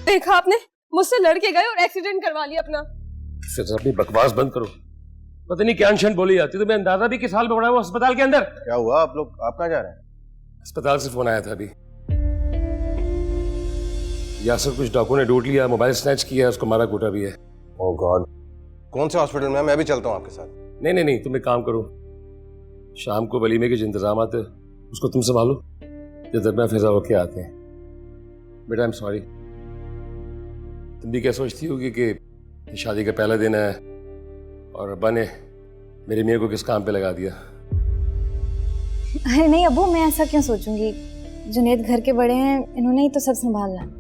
देखा आपने, मुझसे लड़के गए और एक्सीडेंट करवा लिया अपना। फिर अपनी बकवास बंद करो। पता नहीं क्या अनशन बोली जाती, तो मैं अंदाजा भी किस हाल में पड़ा है वो अस्पताल के अंदर। क्या हुआ आप लोग, आप कहाँ जा रहे हैं? अस्पताल से फोन आया था अभी। यासर कुछ डाकुओं ने ढूंढ लिया, मोबाइल स्नैच किया, उसको मारा कूटा भी है। ओह गॉड, कौन से हॉस्पिटल में? मैं भी चलता हूँ आपके साथ। नहीं, तुम एक काम करो, शाम को वलीमे के जो इंतजाम है उसको तुम संभालो, जब तक मैं फिजा होके आते हैं। बेटा आई एम सॉरी। तुम भी क्या सोचती होगी कि शादी का पहला दिन है और अब्बा ने मेरी मियाँ को किस काम पे लगा दिया। अरे नहीं अब्बू, मैं ऐसा क्यों सोचूंगी, जुनेद घर के बड़े हैं, इन्होंने ही तो सब संभालना है।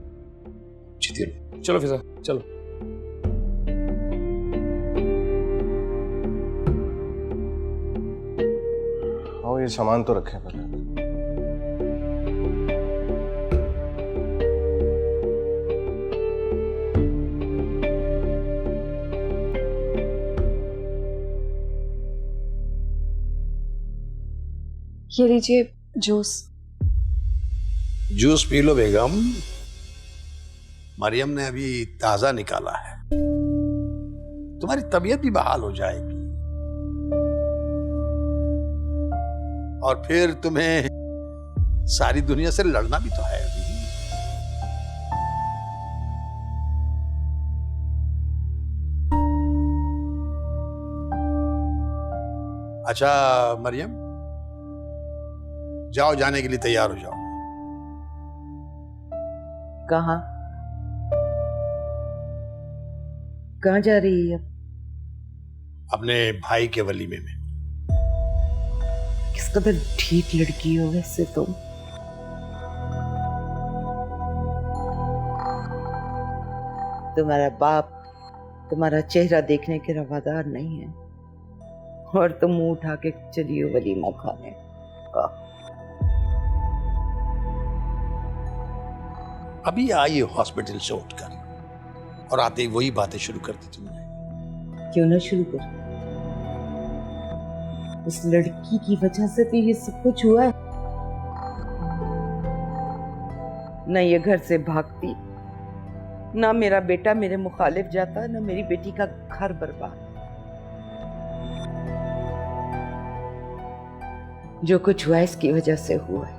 चलो फिजा चलो। और ये सामान तो रखे पहले। ये लीजिए जूस। जूस पी लो बेगम, मरियम ने अभी ताजा निकाला है, तुम्हारी तबीयत भी बहाल हो जाएगी और फिर तुम्हें सारी दुनिया से लड़ना भी तो है अभी। अच्छा मरियम, जाओ, जाने के लिए तैयार हो जाओ। कहाँ जा रही है? अपने भाई के वलीमे में। किस कदर ठीक लड़की हो वैसे तुम। तुम्हारा बाप तुम्हारा चेहरा देखने के रवादार नहीं है और तुम मुंह उठा के चली हो वलीमा खाने का। अभी आई हॉस्पिटल से उठकर और आते ही वही बातें शुरू कर दी तुमने। क्यों ना शुरू कर, उस लड़की की वजह से तो ये सब कुछ हुआ है। न ये घर से भागती, ना मेरा बेटा मेरे मुखालिफ जाता, ना मेरी बेटी का घर बर्बाद। जो कुछ हुआ इसकी वजह से हुआ है,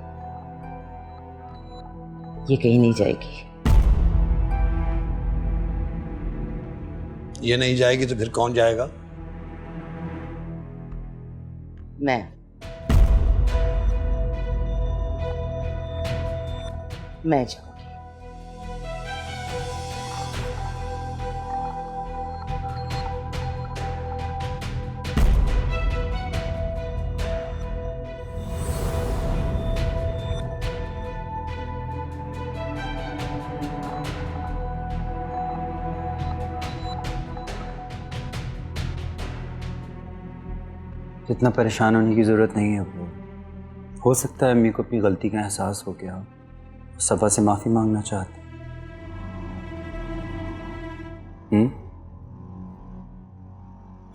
ये कहीं नहीं जाएगी। ये नहीं जाएगी तो फिर कौन जाएगा? मैं जाऊंगी। इतना परेशान होने की ज़रूरत नहीं है। वो हो सकता है अम्मी को अपनी गलती का एहसास हो गया, सफा से माफ़ी मांगना चाहते।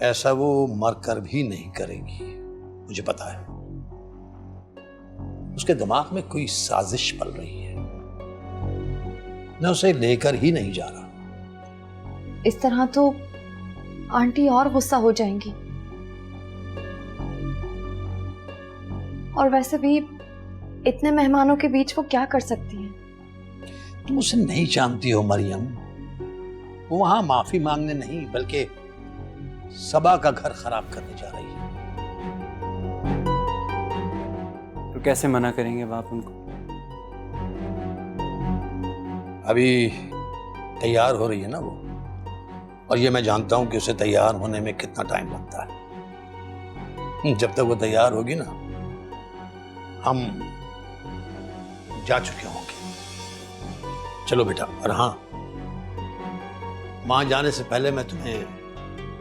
ऐसा वो मरकर भी नहीं करेंगी, मुझे पता है। उसके दिमाग में कोई साजिश पल रही है, मैं उसे लेकर ही नहीं जा रहा। इस तरह तो आंटी और गुस्सा हो जाएंगी, और वैसे भी इतने मेहमानों के बीच वो क्या कर सकती हैं? तुम उसे नहीं जानती हो मरियम, वो वहां माफी मांगने नहीं बल्कि सबा का घर खराब करने जा रही है। तो कैसे मना करेंगे बाप उनको? अभी तैयार हो रही है ना वो, और ये मैं जानता हूं कि उसे तैयार होने में कितना टाइम लगता है। जब तक वो तैयार होगी ना, हम जा चुके होंगे। चलो बेटा, और हाँ, वहां जाने से पहले मैं तुम्हें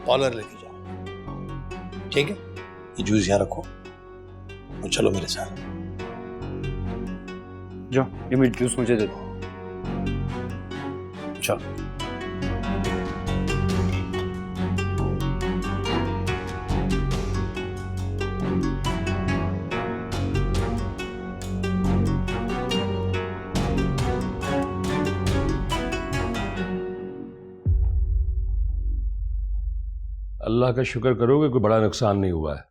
कॉलर लेके जाऊंगा, ठीक है? ये जूस यहाँ रखो और चलो मेरे साथ। जो ये मिर्च जूस मुझे दे दो। चलो। अल्लाह का शुक्र करो कि कोई बड़ा नुकसान नहीं हुआ है।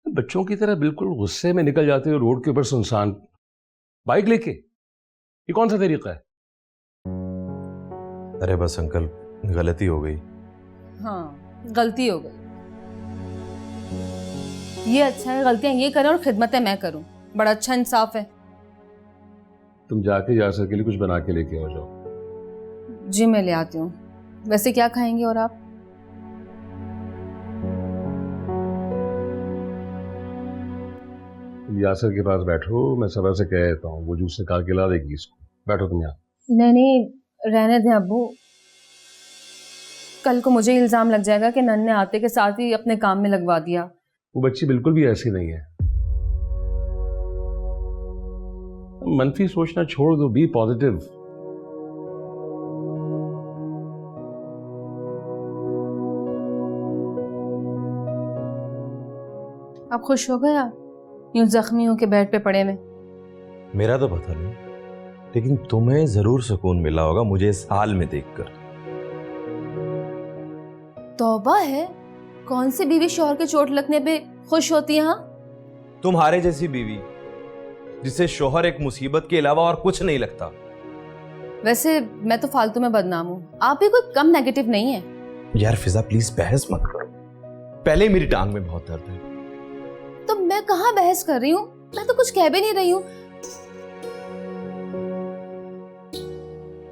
बच्चों की तरह बिल्कुल गुस्से में निकल जाते हो रोड के ऊपर सुनसान बाइक लेके, ये कौन सा तरीका है? अरे बस अंकल, गलती हो गई। हाँ, गलती हो गई। ये अच्छा है गलतियां ये करें और खिदमतें मैं करूं, बड़ा अच्छा इंसाफ है। तुम जाके यासर के लिए कुछ बना के लेके आओ जाओ। जी मैं ले आती हूँ। वैसे क्या खाएंगे और आप? तुम यासर के पास बैठो, मैं सबर से कह देता हूँ, वो जूस निकाल के ला देगी इसको। बैठो तुम यहाँ। नहीं नहीं, रहने दें अब्बू। कल को मुझे इल्जाम लग जाएगा कि नन ने आते के साथ ही अपने काम में लगवा दिया। वो बच्ची बिल्कुल भी ऐसी नहीं है। मनफी सोचना छोड़ दो, बी पॉजिटिव। आप खुश हो गए? यूं जख्मी हो के बेड पे पड़े में? मेरा तो पता नहीं, लेकिन तुम्हें जरूर सुकून मिला होगा मुझे इस हाल में देखकर। तौबा है, कौन सी बीवी शौहर के चोट लगने पे खुश होती है? हाँ, तुम्हारे जैसी बीवी जिसे शोहर एक मुसीबत के अलावा और कुछ नहीं लगता। वैसे मैं तो फालतू में बदनाम हूँ, आप भी कोई कम नेगेटिव नहीं है। यार फिजा प्लीज बहस मत करो, पहले ही मेरी टांग में बहुत दर्द है। तो मैं कहाँ बहस कर रही हूँ, मैं तो कुछ कह भी नहीं रही हूँ।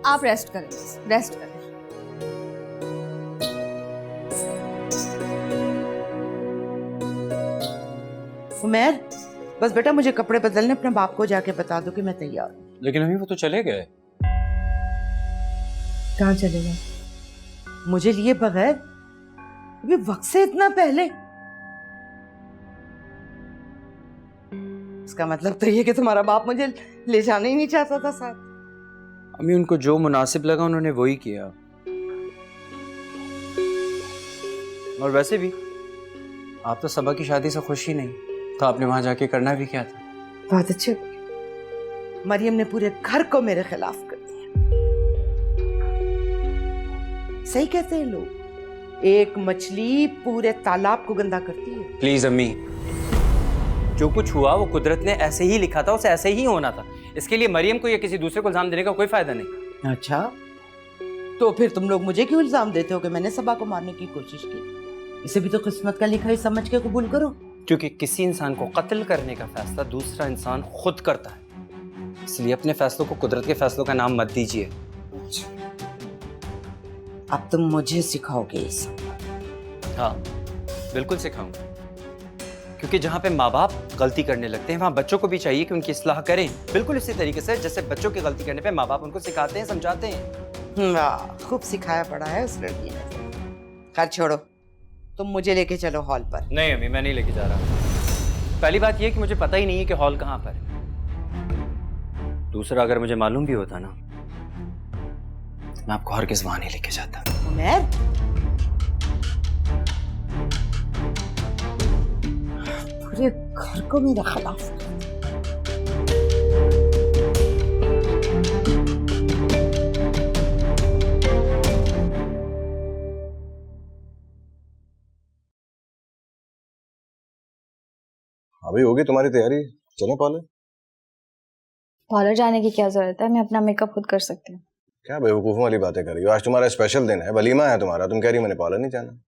आप रेस्ट करें, रेस्ट करें। उमर, बस बेटा मुझे कपड़े बदलने अपने बाप को जाके बता दो कि मैं तैयार हूँ। लेकिन अभी वो तो चले गए। कहाँ चले गए? मुझे लिए बगैर? अभी वक्त से इतना पहले? इसका मतलब तो ये कि तुम्हारा बाप मुझे ले जाना ही नहीं चाहता था साथ। अम्मी उनको जो मुनासिब लगा उन्होंने वही किया। और वैसे भी आप तो सबा की शादी से खुश ही नहीं, तो आपने वहां जाके करना भी क्या था? बहुत अच्छे। मरियम ने पूरे घर को मेरे खिलाफ कर दिया। सही कहते हैं लोग, एक मछली पूरे तालाब को गंदा करती है। प्लीज अम्मी, जो कुछ हुआ वो कुदरत ने ऐसे ही लिखा था, उसे ऐसे ही होना था। इसके लिए मरियम को या किसी दूसरे को इल्जाम देने का कोई फायदा नहीं। अच्छा, तो फिर तुम लोग मुझे क्यों इल्जाम देते हो कि मैंने सबा को मारने की कोशिश की? इसे भी तो किस्मत का लिखा ही समझ के कबूल करो। क्योंकि किसी इंसान को कत्ल करने का फैसला दूसरा इंसान खुद करता है, इसलिए अपने फैसलों को कुदरत के फैसलों का नाम मत दीजिए। अब तुम मुझे सिखाओगे ये सब? हाँ बिल्कुल सिखाऊंगा, क्योंकि जहाँ पे माँ बाप गलती करने लगते हैं वहाँ बच्चों को भी चाहिए कि उनकी इस्लाह करें, बिल्कुल इसी तरीके से जैसे बच्चों की गलती करने पे माँ बाप उनको सिखाते हैं, समझाते हैं। वाह, खूब सिखाया पड़ा है उस लड़की ने। खैर छोड़ो, तुम मुझे लेके चलो हॉल पर। नहीं अम्मी, मैं नहीं लेके जा रहा। पहली बात यह कि मुझे पता ही नहीं है कि हॉल कहाँ पर है। दूसरा, अगर मुझे मालूम भी होता ना, मैं आपको हर किस वहां नहीं लेके जाता। उमर, पूरे घर को मेरे खिलाफ। अभी होगी तुम्हारी तैयारी, चले पार्लर? पार्लर जाने की क्या जरूरत है, मैं अपना मेकअप खुद कर सकती हूँ। क्या बेवकूफों वाली बातें कर रही हो? आज तुम्हारा स्पेशल दिन है, वलीमा है तुम्हारा, तुम कह रही हो मैंने पार्लर नहीं जाना।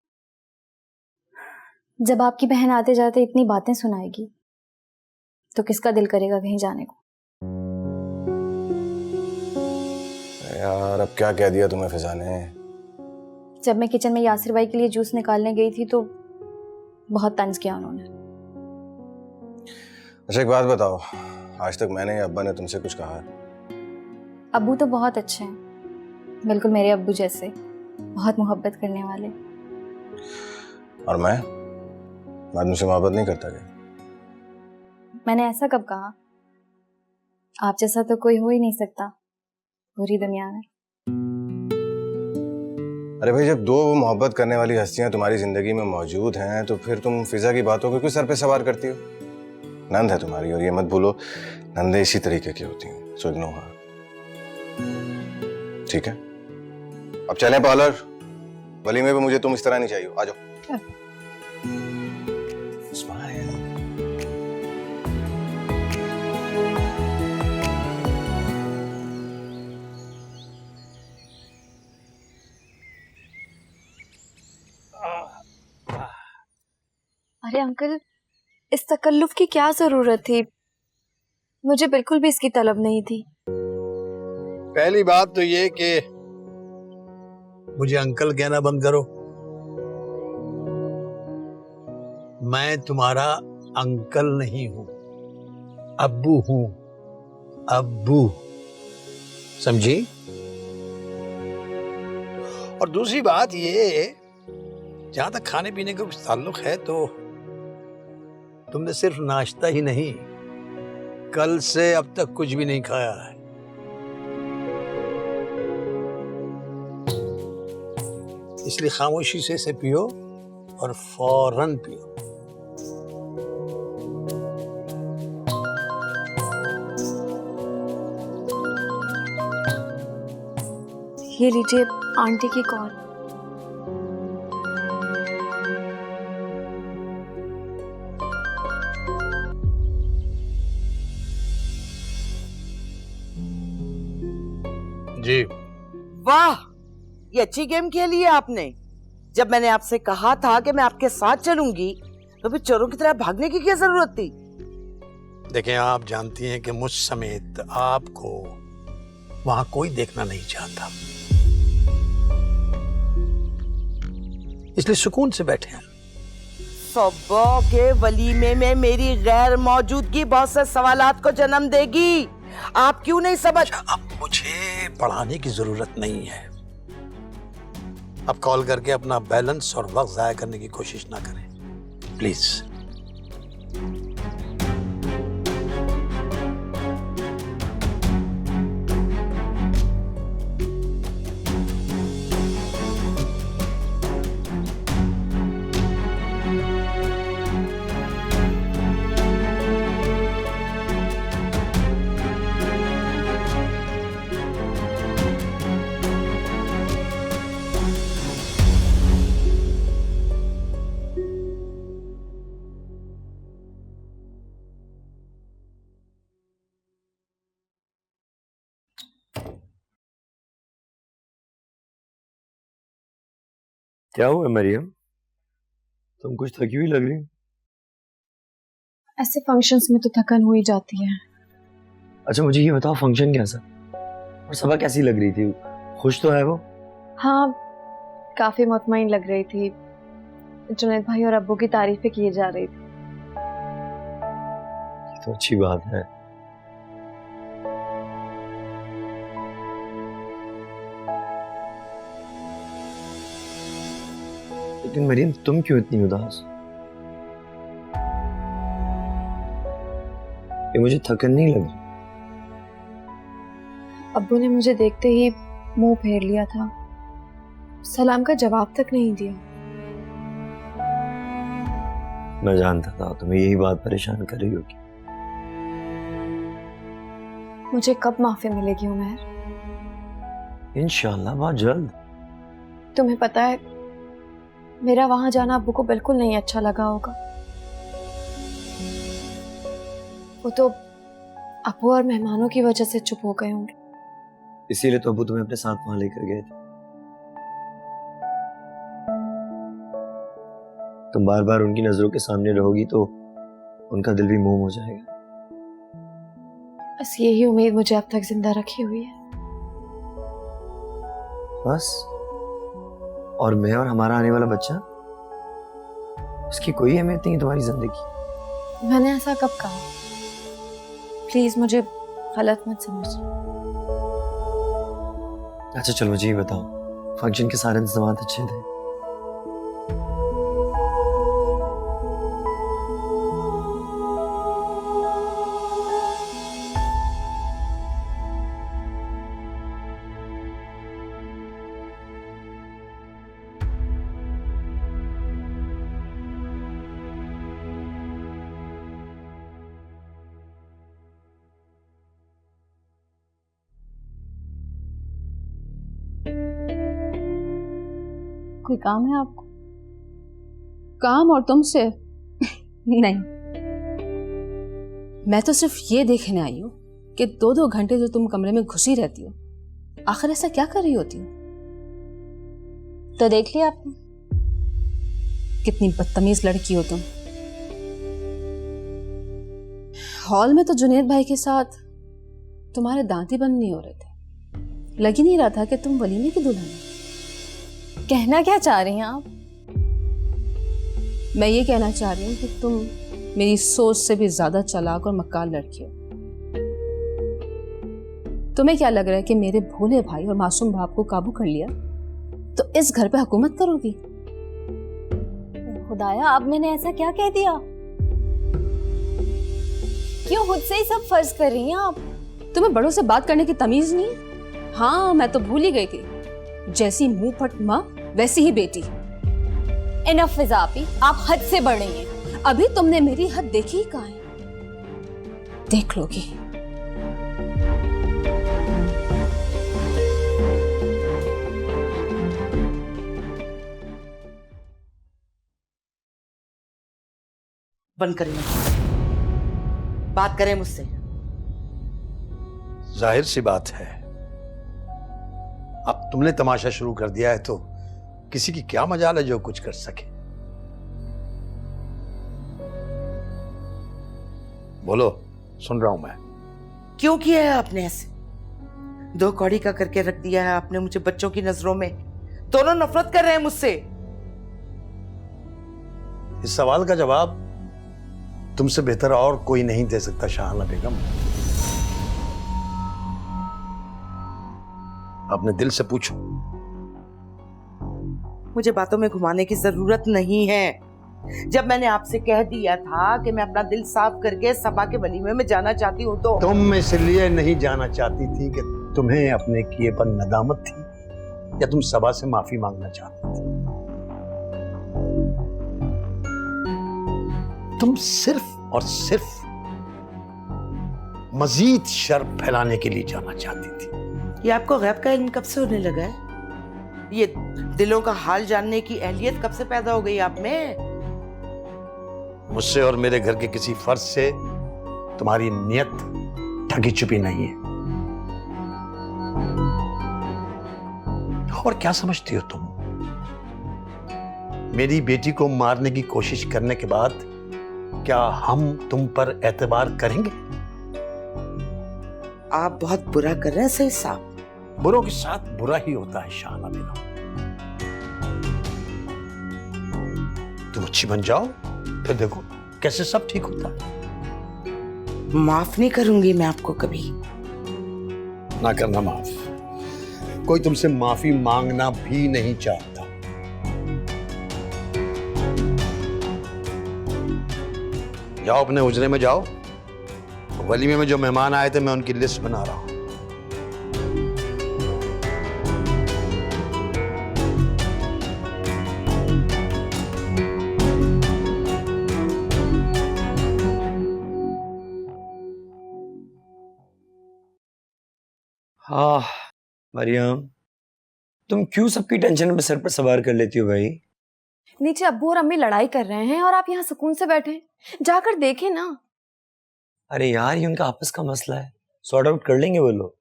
जब आपकी बहन आते जाते इतनी बातें सुनाएगी तो किसका दिल करेगा कहीं जाने को? यार अब क्या कह दिया तुम्हें फिजा ने? जब मैं किचन में यासिर भाई के लिए जूस निकालने गई थी तो बहुत तंज किया उन्होंने। अच्छा एक बात बताओ, आज तक मैंने या अब्बा ने तुमसे कुछ कहा? अब्बू तो बहुत अच्छे हैं, बिल्कुल मेरे अब्बू जैसे, बहुत मोहब्बत करने वाले। और मैं तुमसे मोहब्बत नहीं करता क्या? मैंने ऐसा कब कहा? आप जैसा तो कोई हो ही नहीं सकता पूरी दुनिया में। अरे भाई, जब दो मोहब्बत करने वाली हस्तियां तुम्हारी जिंदगी में मौजूद हैं तो फिर तुम फिजा की बातों को क्यों सर पे सवार करती हो? नंद है तुम्हारी, और ये मत भूलो नंदे इसी तरीके की होती हैं। सुनो, हाँ ठीक है, अब चलें पार्लर, वलीमे पे मुझे तुम इस तरह नहीं चाहिए, आ जाओ। स्माइल। अरे अंकल, इस तकल्लुफ की क्या जरूरत थी? मुझे बिल्कुल भी इसकी तलब नहीं थी। पहली बात तो ये कि मुझे अंकल कहना बंद करो। मैं तुम्हारा अंकल नहीं हूं, अब्बू हूं, अब्बू, समझी? और दूसरी बात ये, जहां तक खाने पीने का कुछ ताल्लुक है तो तुमने सिर्फ नाश्ता ही नहीं, कल से अब तक कुछ भी नहीं खाया है। इसलिए खामोशी से इसे पियो और फौरन पियो। ये लीजिए आंटी की कॉल। जी। वाह, ये अच्छी गेम खेली है आपने। जब मैंने आपसे कहा था कि मैं आपके साथ चलूंगी तो फिर चोरों की तरह भागने की क्या जरूरत थी? देखें, आप जानती हैं कि मुझ समेत आपको वहां कोई देखना नहीं चाहता, इसलिए सुकून से बैठे हैं। सुबह के वलीमे में मेरी गैर मौजूदगी बहुत से सवालात को जन्म देगी। आप क्यों नहीं समझ? अब मुझे पढ़ाने की जरूरत नहीं है। अब कॉल करके अपना बैलेंस और वक्त जाया करने की कोशिश ना करें, प्लीज। क्या हुआ मरियम, तुम कुछ थकी हुई लग रही? ऐसे फंक्शंस में तो थकन हो ही जाती है। अच्छा मुझे ये बताओ, फंक्शन कैसा और सबा कैसी लग रही थी? खुश तो है वो? हाँ, काफी मुतमईन लग रही थी। जुनैद भाई और अब्बू की तारीफें की जा रही थी। ये तो अच्छी बात है। लेकिन मरियम तुम क्यों इतनी उदास? ये मुझे थकन नहीं लग रही। अब्बू ने मुझे देखते ही मुंह फेर लिया था, सलाम का जवाब तक नहीं दिया। मैं जानता था तुम्हें यही बात परेशान कर रही होगी। मुझे कब माफी मिलेगी उमर? इंशाल्लाह बहुत जल्द। तुम्हें पता है, मेरा वहां जाना अब्बू को बिल्कुल नहीं अच्छा लगा होगा। वो तो अब्बू और मेहमानों की वजह से चुप हो गए होंगे। इसीलिए तो अब्बू तुम्हें अपने साथ वहां लेकर गए थे। तुम बार बार उनकी नजरों के सामने रहोगी तो उनका दिल भी मोम हो जाएगा। बस यही उम्मीद मुझे अब तक जिंदा रखी हुई है। बस? और मैं और हमारा आने वाला बच्चा, उसकी कोई अहमियत नहीं तुम्हारी जिंदगी? मैंने ऐसा कब कहा? प्लीज मुझे गलत मत समझना। अच्छा चलो मुझे ये बताओ, फंक्शन के सारे इंतजाम अच्छे थे? कोई काम है आपको? काम और तुमसे नहीं, मैं तो सिर्फ ये देखने आई हूँ कि 2-2 घंटे जो तुम कमरे में घुसी रहती हो, आखिर ऐसा क्या कर रही होती हो? तो देख लिया आपने? कितनी बदतमीज लड़की हो तुम। हॉल में तो जुनेद भाई के साथ तुम्हारे दांत ही बंद नहीं हो रहे थे, लग ही नहीं रहा था कि तुम वलीमे की दुल्हन हो। कहना क्या चाह रही हैं आप? मैं ये कहना चाह रही हूँ कि तुम मेरी सोच से भी ज्यादा चालाक और मक्कार लड़की हो। तुम्हें क्या लग रहा है कि मेरे भोले भाई और मासूम बाप को काबू कर लिया तो इस घर पे हुकूमत करोगी? खुदाया, अब मैंने ऐसा क्या कह दिया? क्यों खुद से ही सब फर्ज कर रही हैं आप? तुम्हें बड़ों से बात करने की तमीज नहीं? हाँ, मैं तो भूल ही गई थी, जैसी मुंह फट माँ वैसी ही बेटी। इनफ फिजा आपी, आप हद से बढ़ रही हैं। अभी तुमने मेरी हद देखी ही कहाँ है? देख लोगी। बंद करें, बात करें मुझसे। जाहिर सी बात है, अब तुमने तमाशा शुरू कर दिया है तो किसी की क्या मजाल है जो कुछ कर सके। बोलो, सुन रहा हूं मैं। क्यों किया है आपने ऐसे? 2 कौड़ी का करके रख दिया है आपने मुझे बच्चों की नजरों में। दोनों नफरत कर रहे हैं मुझसे। इस सवाल का जवाब तुमसे बेहतर और कोई नहीं दे सकता शाहाना बेगम। अपने दिल से पूछो। मुझे बातों में घुमाने की जरूरत नहीं है। जब मैंने आपसे कह दिया था कि मैं अपना दिल साफ करके सबा के वलीमे में जाना चाहती हूँ तो तुम इसलिए नहीं जाना चाहती थी कि तुम्हें अपने किए पर नदामत थी, या तुम सबा से माफी मांगना चाहती थी? तुम सिर्फ और सिर्फ मजीद शर फैलाने के लिए जाना चाहती थी। ये आपको गैब का इल्म कब से होने लगा है? ये दिलों का हाल जानने की अहलियत कब से पैदा हो गई आप में? मुझसे और मेरे घर के किसी फर्ज से तुम्हारी नियत ठगी छुपी नहीं है। और क्या समझती हो तुम? मेरी बेटी को मारने की कोशिश करने के बाद क्या हम तुम पर एतबार करेंगे? आप बहुत बुरा कर रहे हैं सही साहब। बुरों के साथ बुरा ही होता है शाहाना बेगम। तुम अच्छी बन जाओ, फिर देखो कैसे सब ठीक होता है। माफ नहीं करूंगी मैं आपको कभी। ना करना माफ। कोई तुमसे माफी मांगना भी नहीं चाहता। जाओ अपने हुजरे में जाओ। वलीमे में जो मेहमान आए थे मैं उनकी लिस्ट बना रहा हूं। हाँ मरियम, तुम क्यों सबकी टेंशन में सर पर सवार कर लेती हो भाई? नीचे अब्बू और अम्मी लड़ाई कर रहे हैं और आप यहाँ सुकून से बैठे हैं। जाकर देखें ना। अरे यार, ये उनका आपस का मसला है, सॉर्ट आउट कर लेंगे वो लोग।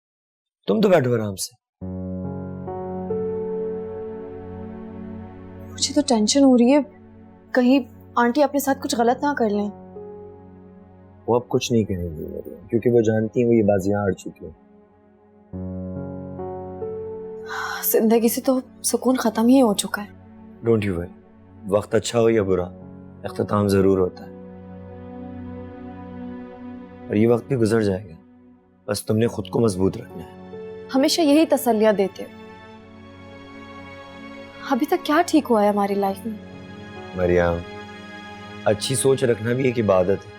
तुम तो बैठो आराम से। मुझे तो टेंशन हो रही है, कहीं आंटी अपने साथ कुछ गलत ना कर लें। वो अब कुछ नहीं करेंगी मरियम, क्योंकि वो जानती है वो ये बाजियां हार चुकी है। जिंदगी से तो सुकून खत्म ही हो चुका है। डोंट यू वरी, वक्त अच्छा हो या बुरा, इख्तिताम जरूर होता है और ये वक्त भी गुजर जाएगा। बस तुमने खुद को मजबूत रखना है। हमेशा यही तसल्लियां देते हो। अभी तक क्या ठीक हुआ है हमारी लाइफ में? मरियम, अच्छी सोच रखना भी एक इबादत है।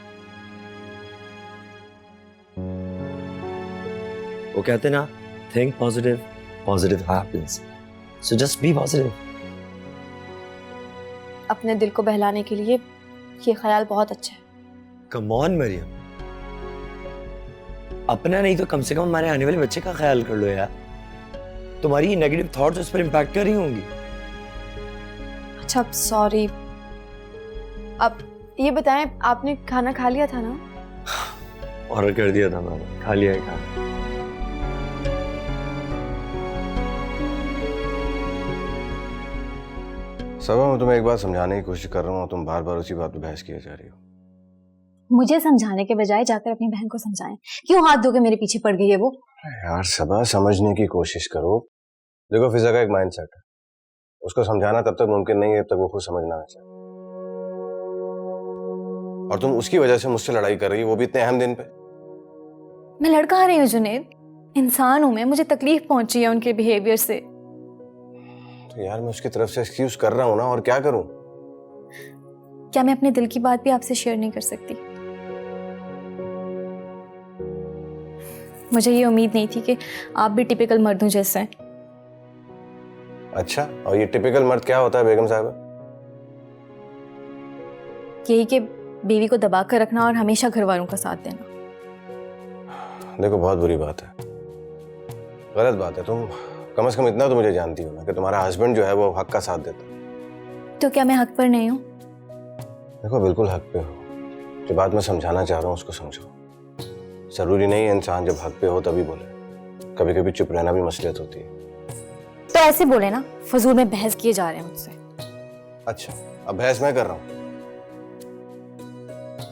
वो कहते ना, think positive, positive happens. So just be positive. अपने दिल को बहलाने के लिए ये ख्याल बहुत अच्छा है। कम ऑन मरियम, अपना नहीं तो कम से कम हमारे आने वाले बच्चे का ख्याल कर लो यार। तुम्हारी नेगेटिव थॉट्स उस पर इंपैक्ट कर रही होंगी। अच्छा सॉरी। अब ये बताएं, आपने खाना खा लिया था ना? ऑर्डर कर दिया था मैंने, खा लिया है खाना। सबा, मैं तुम्हें एक बात समझाने की कोशिश कर रहा हूँ, तुम बार बार उसी बात पे बहस किए जा रही हो। मुझे समझाने के बजाय जाकर अपनी बहन को समझाएं। क्यों हाथ धो के मेरे पीछे पड़ गई है वो? यार सबा, समझने की कोशिश करो। देखो, फिजा का एक माइंडसेट है, उसको समझाना तब तक मुमकिन नहीं है जब तक वो खुद समझना ना चाहे। और तुम उसकी वजह से मुझसे लड़ाई कर रही हो, वो भी इतने अहम दिन पे। मैं लड़ कहाँ रही हूँ जुनेद? इंसान हूं मैं, मुझे तकलीफ पहुंची है उनके बिहेवियर से। तो यार मैं उसकी तरफ से एक्सक्यूज कर रहा हूँ ना, और क्या करूँ? क्या मैं अपने दिल की बात भी आपसे शेयर नहीं कर सकती? मुझे ये उम्मीद नहीं थी कि आप भी टिपिकल मर्दों जैसे हैं। अच्छा, और ये टिपिकल मर्द क्या होता है बेगम साहबा? यही कि बीवी को दबा कर रखना और हमेशा घर वालों का साथ देना। देखो, बहुत बुरी बात है, गलत बात है। तुम कम से कम इतना तो मुझे जानती हो ना कि तुम्हारा हस्बैंड जो है वो हक का साथ देता है। तो क्या मैं हक पर नहीं हूँ? देखो, बिल्कुल हक पे हो। जो बात मैं समझाना चाह रहा हूँ उसको समझो। जरूरी नहीं है इंसान जब हक पे हो तभी बोले, कभी कभी चुप रहना भी मसलियत होती है। तो ऐसे बोले ना, फजूल में बहस किए जा रहे हैं मुझसे। अच्छा, अब बहस मैं कर रहा हूँ?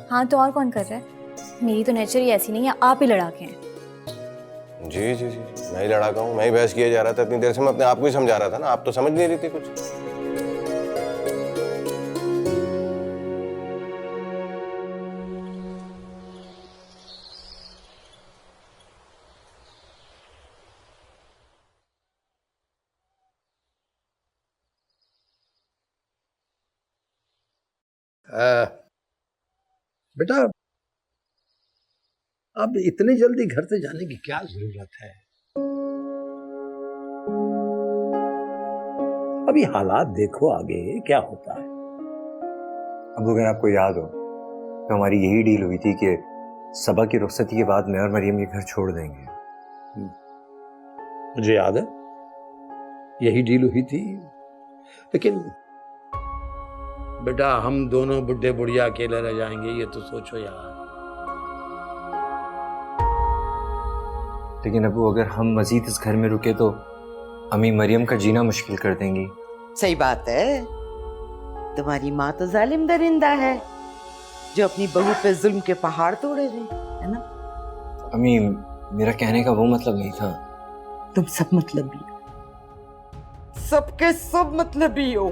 हाँ तो और कौन कर रहा है? मेरी तो नेचर ही ऐसी नहीं है, आप ही लड़ाके हैं। जी जी जी, मैं ही लड़ाका हूँ, मैं ही बहस किया जा रहा था। इतनी देर से मैं अपने आप को ही समझा रहा था ना, आप तो समझ नहीं रही थी कुछ। बेटा, अब इतनी जल्दी घर से जाने की क्या जरूरत है? अभी हालात देखो आगे क्या होता है। अब अगर आपको याद हो तो हमारी यही डील हुई थी कि सबा की रुखसती के बाद मैं और मरियम ये घर छोड़ देंगे। मुझे याद है, यही डील हुई थी। लेकिन बेटा, हम दोनों बुढ़े बुढ़िया अकेले रह जाएंगे, ये तो सोचो यार। लेकिन अबू, अगर हम मजीद इस घर में रुके तो अम्मी मरियम का जीना मुश्किल कर देंगी। सही बात है, तुम्हारी माँ तो जालिम दरिंदा है जो अपनी बहू पे जुल्म के पहाड़ तोड़े हुए है ना। अम्मी, मेरा कहने का वो मतलब नहीं था। तुम सब मतलबी हो, सबके सब मतलबी हो।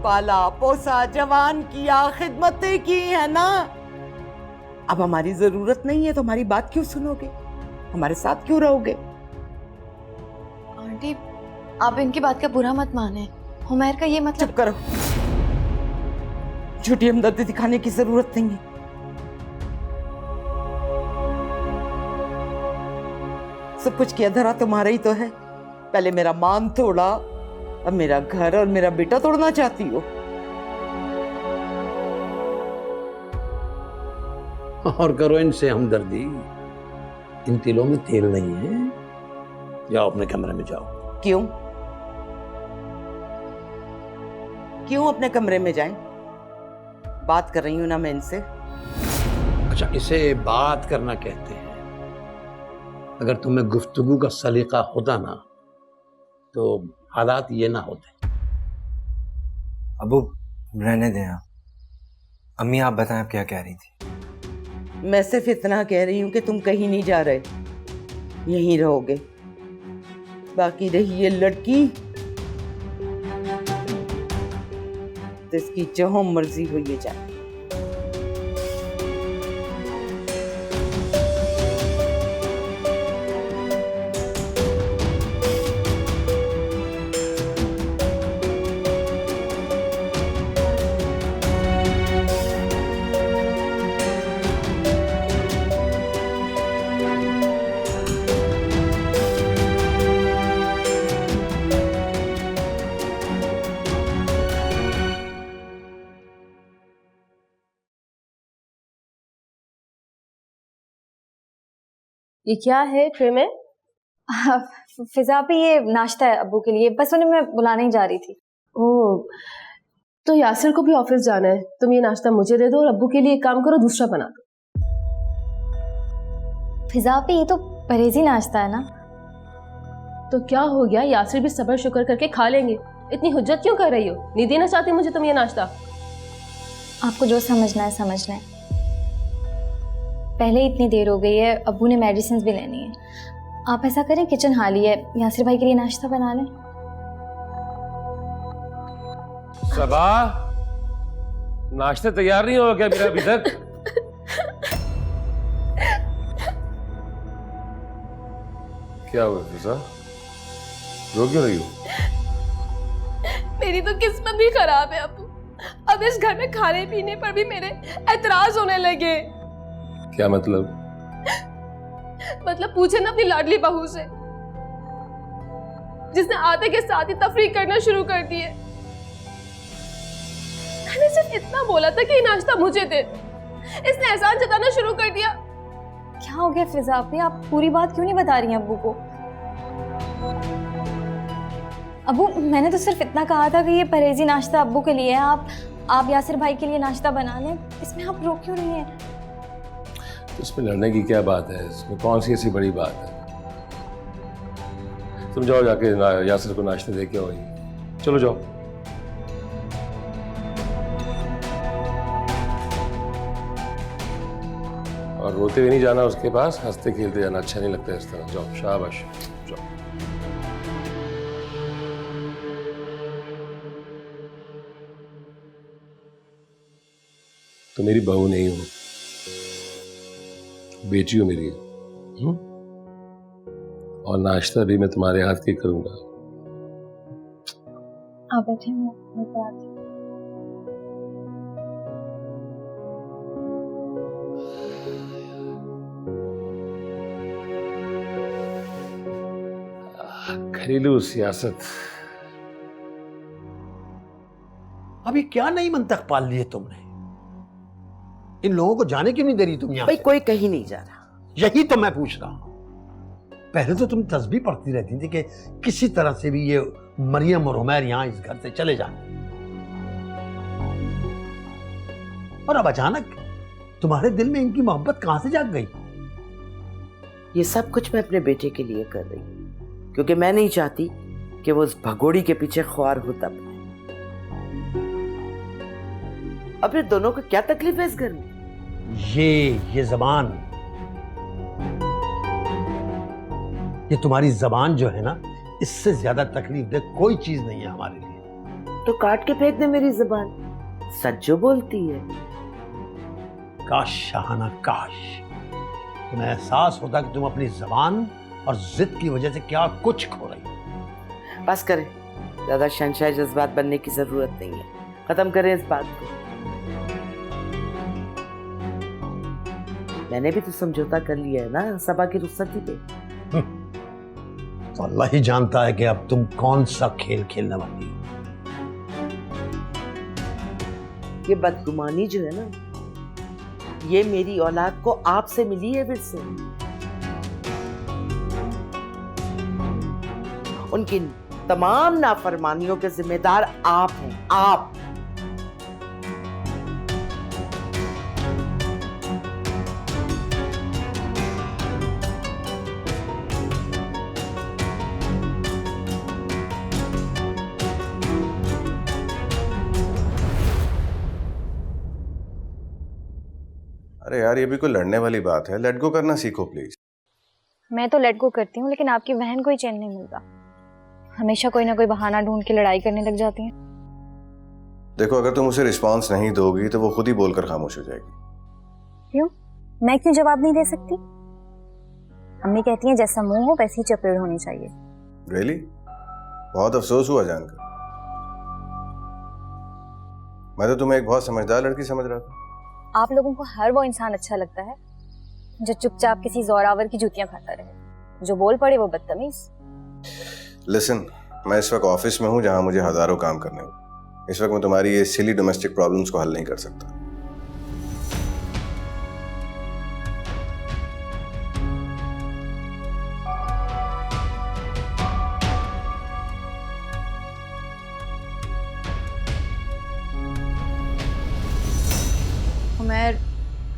पाला पोसा जवान किया, खिदमतें की है ना। अब हमारी जरूरत नहीं है तो हमारी बात क्यों सुनोगे, हमारे साथ क्यों रहोगे? आंटी, आप इनकी बात का बुरा मत माने। हुमैर का ये मतलब। चुप करो, झूठी हमदर्दी दिखाने की जरूरत नहीं है। सब कुछ किया धरा तुम्हारा ही तो है। पहले मेरा मान तोड़ा, अब मेरा घर और मेरा बेटा तोड़ना चाहती हो। और करो इनसे हमदर्दी, इन तिलों में तेल नहीं है। जाओ अपने कमरे में जाओ। क्यों क्यों अपने कमरे में जाएं? बात कर रही हूं ना मैं इनसे। अच्छा, इसे बात करना कहते हैं। अगर तुम्हें गुफ्तगू का सलीका होता ना तो हालात ये ना होते। अबू, रहने दें आप। अम्मी, आप बताएं आप क्या कह रही थी? मैं सिर्फ इतना कह रही हूं कि तुम कहीं नहीं जा रहे, यहीं रहोगे। बाकी रही ये लड़की, तो इसकी जो मर्जी हो ये जाए। ये क्या है ट्रे में? फिजा पे ये नाश्ता है अब्बू के लिए, बस उन्हें मैं बुलाने ही जा रही थी। ओह, तो यासिर को भी ऑफिस जाना है, तुम ये नाश्ता मुझे दे दो और अब्बू के लिए एक काम करो, दूसरा बना दो। फिजा पे ये तो परहेजी नाश्ता है ना। तो क्या हो गया, यासिर भी सब्र शुक्र करके खा लेंगे, इतनी हुज्जत क्यों कर रही हो? नहीं देना चाहती मुझे तुम ये नाश्ता? आपको जो समझना है समझना है। पहले इतनी देर हो गई है, अब्बू ने मेडिसिन भी लेनी है। आप ऐसा करें, किचन खाली है, यासिर भाई के लिए नाश्ता बना लें। सबा, नाश्ता तैयार नहीं हुआ क्या मेरा अभी तक? क्या हुआ फिजा, रो क्यों रही हो? मेरी तो किस्मत भी खराब है अब्बू, अब इस घर में खाने पीने पर भी मेरे एतराज होने लगे। क्या मतलब? मतलब पूछे ना अपनी लाडली बहू से, जिसने आते के साथ ही तफरीक करना शुरू कर दी है। मैंने सिर्फ इतना बोला था कि ये नाश्ता मुझे दे, इसने एहसान जताना शुरू कर दिया। क्या हो गया फिजा, आप पूरी बात क्यों नहीं बता रही हैं अब्बू को? अब्बू, मैंने तो सिर्फ इतना कहा था कि ये परहेजी नाश्ता अब्बू के लिए है, आप यासिर भाई के लिए नाश्ता बना लें। इसमें आप रो क्यों रही हैं? तो इसमें लड़ने की क्या बात है? इसमें कौन सी ऐसी बड़ी बात है? तुम जाओ, जाके यासिर को नाश्ता दे के आओ। चलो जाओ। और रोते हुए नहीं जाना उसके पास, हंसते खेलते जाना, अच्छा नहीं लगता इस तरह। जाओ, शाबाश, जाओ। तो मेरी बहू नहीं हो, बेटी हो मेरी। और नाश्ता भी मैं तुम्हारे हाथ के करूंगा। आप बैठे, मैं आती हूँ। घरेलू सियासत। अभी क्या नई मंतक पाल ली है तुमने? इन लोगों को जाने क्यों नहीं दे रही तुम यहाँ भाई से? कोई कहीं नहीं जा रहा। यही तो मैं पूछ रहा हूं। पहले तो तुम तस्बीह पढ़ती रहती थी कि किसी तरह से भी ये मरियम और उमैर यहाँ इस घर से चले जाए, और अब अचानक तुम्हारे दिल में इनकी मोहब्बत कहां से जाग गई? ये सब कुछ मैं अपने बेटे के लिए कर रही हूँ, क्योंकि मैं नहीं चाहती कि वो उस भगोड़ी के पीछे ख्वार हो। तब अब फिर दोनों को क्या तकलीफ है इस घर में? ये जबान, ये तुम्हारी जबान जो है ना, इससे ज्यादा तकलीफ दे कोई चीज नहीं है हमारे लिए। तो काट के फेंक दे मेरी जबान, सच जो बोलती है। काश शाहाना, काश तुम्हें एहसास होता कि तुम अपनी जबान और जिद की वजह से क्या कुछ खो रही हो। बस करें, ज्यादा शहंशाह जज्बात बनने की जरूरत नहीं है, खत्म करें इस बात को। मैंने भी तो समझौता कर लिया है ना सबा की रुखसती पे। तो अल्लाह ही जानता है कि अब तुम कौन सा खेल खेलने वाली हो। ये बदगुमानी जो है ना, ये मेरी औलाद को आपसे मिली है फिर से। उनकी तमाम नाफरमानियों के जिम्मेदार आप हैं, आप। अरे यार, ये भी कोई लड़ने वाली बात है? लेट गो करना सीखो प्लीज। मैं तो लेट गो करती हूँ, लेकिन आपकी बहन को ही चैन नहीं मिलता। हमेशा कोई ना कोई बहाना ढूंढ के लड़ाई करने लग जाती हैं। देखो, अगर तुम उसे रिस्पांस नहीं दोगी तो वो खुद ही बोलकर खामोश हो जाएगी। क्यों? मैं क्यों जवाब नहीं दे सकती? अम्मी कहती हैं जैसा मुंह हो वैसी चपेड़ होनी चाहिए। रियली? बहुत अफसोस हुआ जानकर। मैं तो तुम्हें एक बहुत समझदार लड़की समझ रहा था। आप लोगों को हर वो इंसान अच्छा लगता है जो चुपचाप किसी जोरावर की जूतियां खाता रहे, जो बोल पड़े वो बदतमीज। लिसन, मैं इस वक्त ऑफिस में हूं जहां मुझे हजारों काम करने हो। इस वक्त मैं तुम्हारी ये सिली डोमेस्टिक प्रॉब्लम्स को हल नहीं कर सकता।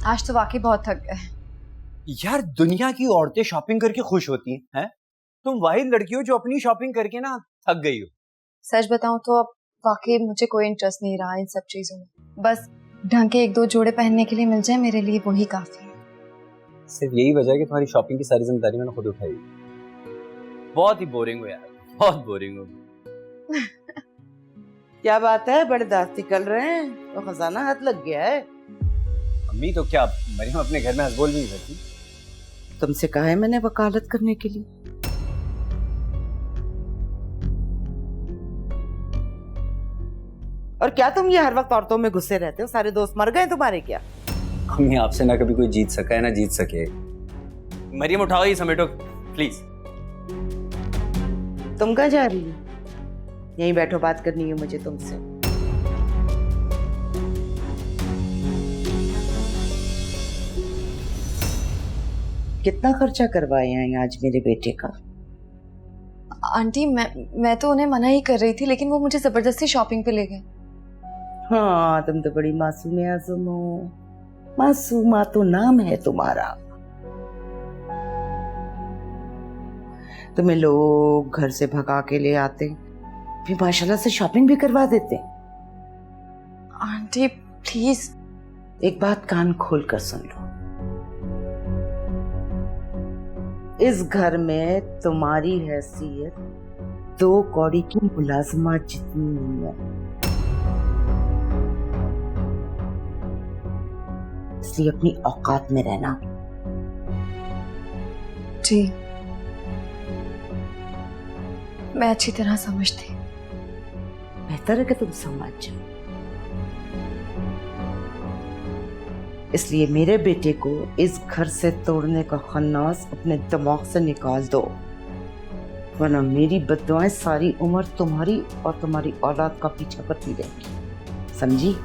आज तो वाकई बहुत थक गए। यार दुनिया की औरतें शॉपिंग करके खुश होती हैं, तुम वाहिद लड़की हो जो अपनी शॉपिंग करके ना थक गई हो। सच बताऊं तो अब वाकई मुझे कोई इंटरेस्ट नहीं रहा इन सब चीजों में। बस ढंग के 1-2 जोड़े पहनने के लिए मिल जाए मेरे लिए वही काफी है। सिर्फ यही वजह है कि तुम्हारी शॉपिंग की सारी जिम्मेदारी मैंने खुद उठाई। बहुत ही बोरिंग हो यार, बहुत बोरिंग हो। क्या बात है, बड़े दांत निकल रहे हैं, तो खजाना हाथ लग गया है। अम्मी तो क्या मरियम अपने घर में हंस बोल भी नहीं सकती। तुमसे कहा है मैंने वकालत करने के लिए। और क्या तुम ये हर वक्त औरतों में घुसे रहते हो? सारे दोस्त मर गए तुम्हारे क्या? अम्मी आपसे ना कभी कोई जीत सका है ना जीत सके। मरियम उठाओ ये समेटो प्लीज। तुम कहाँ जा रही हो? यहीं बैठो, बात करनी है मुझे तुमसे। कितना खर्चा करवाए हैं आज मेरे बेटे का? आंटी मैं तो उन्हें मना ही कर रही थी, लेकिन वो मुझे जबरदस्ती शॉपिंग पे ले गए। हाँ, तुम तो बड़ी मासूम आज़म हो। मासूमा तो नाम है तुम्हारा। तुम्हें लोग घर से भगा के ले आते, फिर माशाल्लाह से शॉपिंग भी करवा देते। आंटी प्लीज एक बात कान खोल कर सुन लो। इस घर में तुम्हारी हैसियत 2 कौड़ी की मुलाजमा जितनी नहीं है, इसलिए अपनी औकात में रहना। जी मैं अच्छी तरह समझती। बेहतर है कि तुम समझ जाओ। इसलिए मेरे बेटे को इस घर से तोड़ने का खन्नास अपने दिमाग से निकाल दो, वरना मेरी बद्दुआएं सारी उम्र तुम्हारी और तुम्हारी औलाद का पीछा करती रहेंगी। समझी?